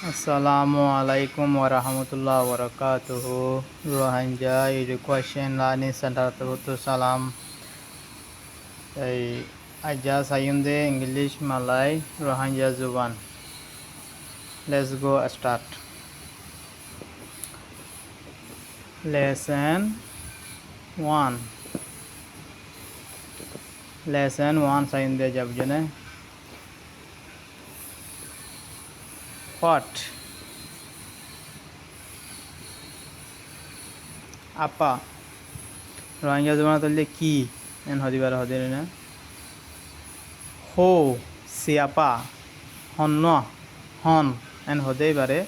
Assalamu alaikum warahmatullahi wabarakatuh. Rohingya Education Learning Center to salam. Aja sayunde English Malay Rohingya Zuban. Let's go start. Lesson 1. Lesson 1 sayunde jabjane. What? Apa? Rohingya Zuban tolde ki en hodibara hodire na. Ho siapa honno hon en hodei bare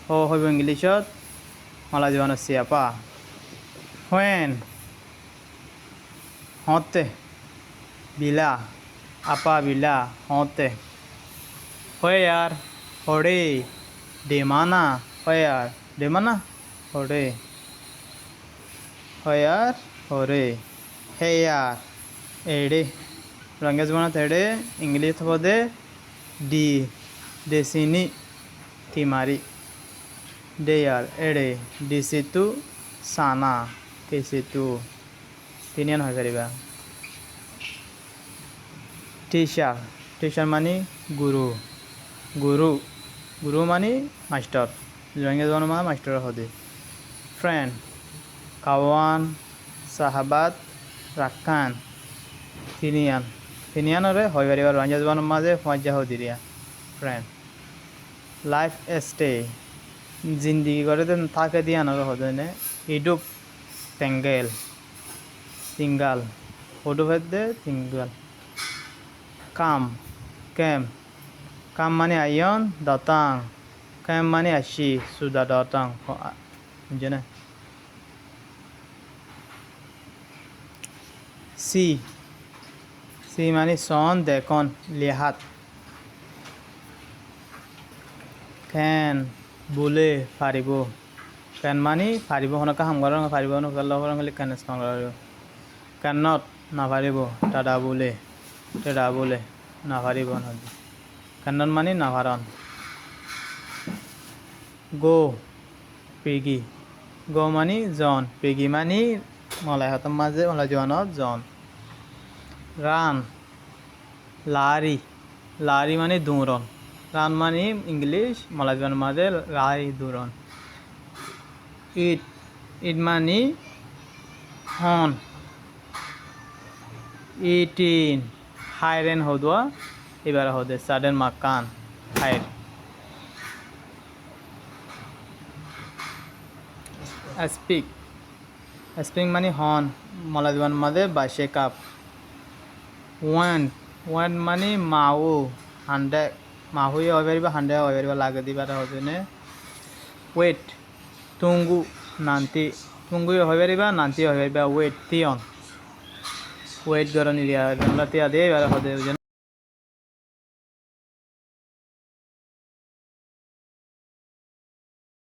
ho hoibo Englishot Malay Zubanot siapa. When hote bila apa bila hote. Where hore de mana where de mana hore where hore here ede Rohingya Zubanot ede English hobode di desini timari there ede disitu sana kesitu tinian hoy pariba. Teacher teacher mani guru guru guru mani master Rohingya Zubanot mani master hode. Friend kawan sahabat rakan tinian tinian ore hoy pariba Rohingya Zubanot maje panja hodiria friend. Life stay जिंदगी करे तो थाके दिया ना होते ने इडुप तेंगल तिंगल होडु दे तिंगल काम cam काम माने आयन दातांग कैम माने आशी सुदा दातांग जने सी सी माने सोन देखन लिहात कैन বুলে পারিব ক্যান মানি পারিব হনকা হাম গরং পারিব ন গল্ল গরং হলে ক্যান সাম গরং ক্যান নট না পারিব টাডা বুলে না পারিব ন ক্যান নট মানি না পারন গো পেগি গো মানি জন পেগি মানি মলাই হতম মাঝে মলাই জনত জন রান লারি লারি মানে দৌড়ন রান মানে ইংলিশ Malay Zubanot মাঝে লাই দৌড়ন ইট ইট মানে হন ইটিন হাইরেন হদুয়া এবার হদে সাডেন মাকান হাইর স্পিক স্পিক মানে হন Malay Zubanot মাঝে বাইশে কাপ ওয়ান ওয়ান মানে মাও হান্ডে মাহুয়ে হয়ে পারিবা হান্ডে হয়ে পারিবা লাগে দিবাটা হচ্ছে নে ওয়েট তুঙ্গু নান্তি তুঙ্গু হয়ে পারিবা নান্তি হয়ে পারিবা ওয়েট তিয়ান ওয়েট গরম নিরিয়া তিয়া দিয়ে এবার হতে